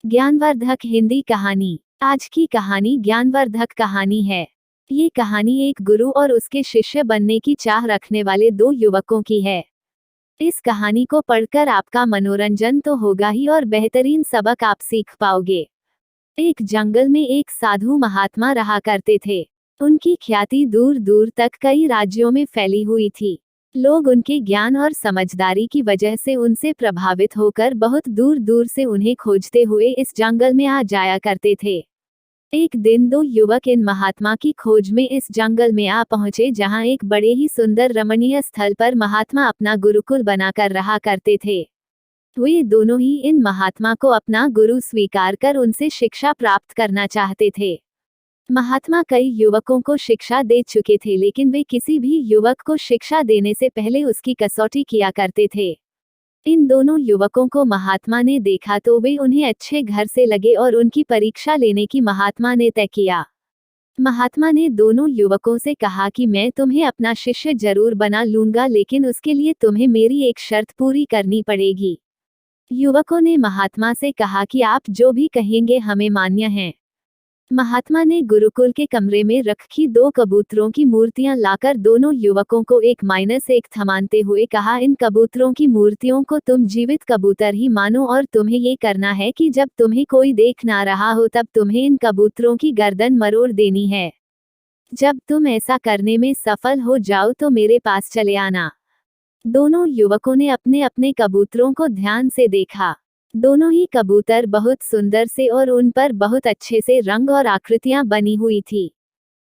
ज्ञानवर्धक हिंदी कहानी। आज की कहानी ज्ञानवर्धक कहानी है। ये कहानी एक गुरु और उसके शिष्य बनने की चाह रखने वाले दो युवकों की है। इस कहानी को पढ़कर आपका मनोरंजन तो होगा ही और बेहतरीन सबक आप सीख पाओगे। एक जंगल में एक साधु महात्मा रहा करते थे। उनकी ख्याति दूर दूर तक कई राज्यों में फैली हुई थी। लोग उनके ज्ञान और समझदारी की वजह से उनसे प्रभावित होकर बहुत दूर दूर से उन्हें खोजते हुए इस जंगल में आ जाया करते थे। एक दिन दो युवक इन महात्मा की खोज में इस जंगल में आ पहुंचे, जहां एक बड़े ही सुंदर रमणीय स्थल पर महात्मा अपना गुरुकुल बनाकर रहा करते थे। वे दोनों ही इन महात्मा को अपना गुरु स्वीकार कर उनसे शिक्षा प्राप्त करना चाहते थे। महात्मा कई युवकों को शिक्षा दे चुके थे, लेकिन वे किसी भी युवक को शिक्षा देने से पहले उसकी कसौटी किया करते थे। इन दोनों युवकों को महात्मा ने देखा तो वे उन्हें अच्छे घर से लगे और उनकी परीक्षा लेने की महात्मा ने तय किया। महात्मा ने दोनों युवकों से कहा कि मैं तुम्हें अपना शिष्य जरूर बना लूंगा, लेकिन उसके लिए तुम्हें मेरी एक शर्त पूरी करनी पड़ेगी। युवकों ने महात्मा से कहा कि आप जो भी कहेंगे हमें मान्य है। महात्मा ने गुरुकुल के कमरे में रखी दो कबूतरों की मूर्तियां लाकर दोनों युवकों को 1-1 थमाते हुए कहा, इन कबूतरों की मूर्तियों को तुम जीवित कबूतर ही मानो और तुम्हें ये करना है कि जब तुम्हें कोई देख ना रहा हो तब तुम्हें इन कबूतरों की गर्दन मरोड़ देनी है। जब तुम ऐसा करने में सफल हो जाओ तो मेरे पास चले आना। दोनों युवकों ने अपने अपने कबूतरों को ध्यान से देखा। दोनों ही कबूतर बहुत सुंदर से और उन पर बहुत अच्छे से रंग और आकृतियां बनी हुई थी।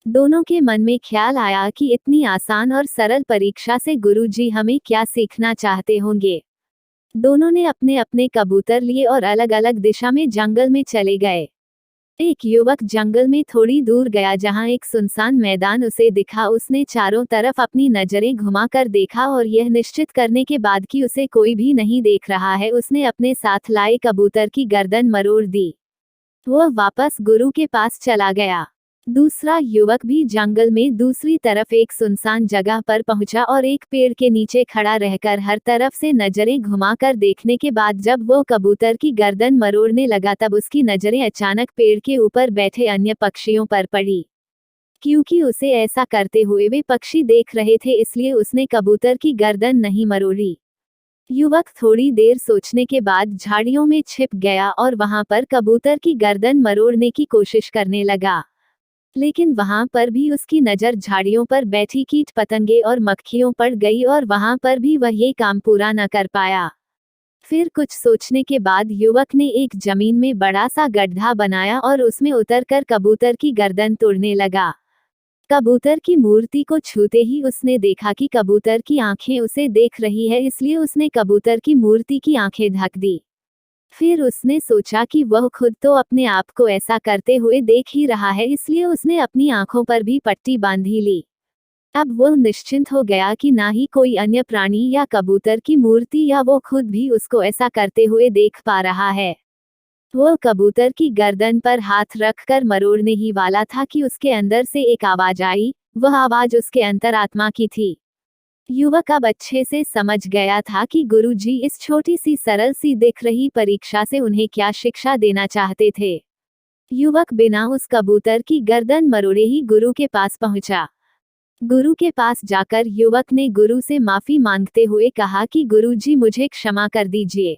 दोनों के मन में ख्याल आया कि इतनी आसान और सरल परीक्षा से गुरुजी हमें क्या सीखना चाहते होंगे। दोनों ने अपने अपने कबूतर लिए और अलग अलग दिशा में जंगल में चले गए। एक युवक जंगल में थोड़ी दूर गया, जहां एक सुनसान मैदान उसे दिखा। उसने चारों तरफ अपनी नजरें घुमाकर देखा और यह निश्चित करने के बाद कि उसे कोई भी नहीं देख रहा है, उसने अपने साथ लाए कबूतर की गर्दन मरोड़ दी। वह वापस गुरु के पास चला गया। दूसरा युवक भी जंगल में दूसरी तरफ एक सुनसान जगह पर पहुंचा और एक पेड़ के नीचे खड़ा रहकर हर तरफ से नजरें घुमाकर देखने के बाद जब वो कबूतर की गर्दन मरोड़ने लगा तब उसकी नजरें अचानक पेड़ के ऊपर बैठे अन्य पक्षियों पर पड़ी। क्योंकि उसे ऐसा करते हुए वे पक्षी देख रहे थे, इसलिए उसने कबूतर की गर्दन नहीं मरोड़ी। युवक थोड़ी देर सोचने के बाद झाड़ियों में छिप गया और वहां पर कबूतर की गर्दन मरोड़ने की कोशिश करने लगा, लेकिन वहां पर भी उसकी नजर झाड़ियों पर बैठी कीट पतंगे और मक्खियों पर गई और वहां पर भी वह ये काम पूरा न कर पाया। फिर कुछ सोचने के बाद युवक ने एक जमीन में बड़ा सा गड्ढा बनाया और उसमें उतरकर कबूतर की गर्दन तोड़ने लगा। कबूतर की मूर्ति को छूते ही उसने देखा कि कबूतर की आंखें उसे देख रही है, इसलिए उसने कबूतर की मूर्ति की आंखें ढक दी। फिर उसने सोचा कि वह खुद तो अपने आप को ऐसा करते हुए देख ही रहा है, इसलिए उसने अपनी आंखों पर भी पट्टी बांधी ली। अब वह निश्चिंत हो गया कि ना ही कोई अन्य प्राणी या कबूतर की मूर्ति या वो खुद भी उसको ऐसा करते हुए देख पा रहा है। वह कबूतर की गर्दन पर हाथ रखकर मरोड़ने ही वाला था कि उसके अंदर से एक आवाज आई। वह आवाज उसके अंतरात्मा की थी। युवक अब अच्छे से समझ गया था कि गुरुजी इस छोटी सी सरल सी दिख रही परीक्षा से उन्हें क्या शिक्षा देना चाहते थे। युवक बिना उस कबूतर की गर्दन मरोड़े ही गुरु के पास पहुंचा। गुरु के पास जाकर युवक ने गुरु से माफी मांगते हुए कहा कि गुरुजी मुझे क्षमा कर दीजिए।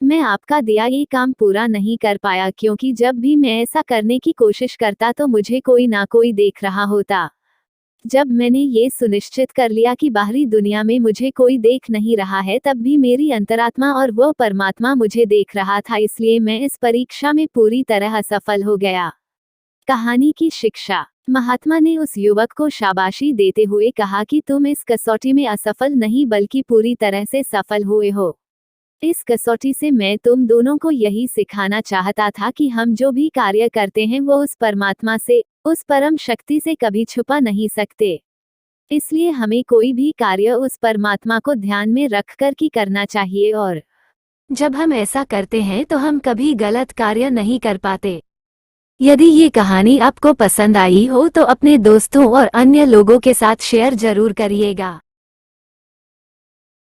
मैं आपका दिया ये काम पूरा नहीं कर पाया, क्योंकि जब भी मैं ऐसा करने की कोशिश करता तो मुझे कोई ना कोई देख रहा होता। जब मैंने ये सुनिश्चित कर लिया कि बाहरी दुनिया में मुझे कोई देख नहीं रहा है, तब भी मेरी अंतरात्मा और वो परमात्मा मुझे देख रहा था, इसलिए मैं इस परीक्षा में पूरी तरह असफल हो गया। कहानी की शिक्षा। महात्मा ने उस युवक को शाबाशी देते हुए कहा कि तुम इस कसौटी में असफल नहीं बल्कि पूरी तरह से सफल हुए हो। इस कसौटी से मैं तुम दोनों को यही सिखाना चाहता था कि हम जो भी कार्य करते हैं वो उस परमात्मा से, उस परम शक्ति से कभी छुपा नहीं सकते। इसलिए हमें कोई भी कार्य उस परमात्मा को ध्यान में रखकर ही करना चाहिए, और जब हम ऐसा करते हैं तो हम कभी गलत कार्य नहीं कर पाते। यदि ये कहानी आपको पसंद आई हो तो अपने दोस्तों और अन्य लोगों के साथ शेयर जरूर करिएगा।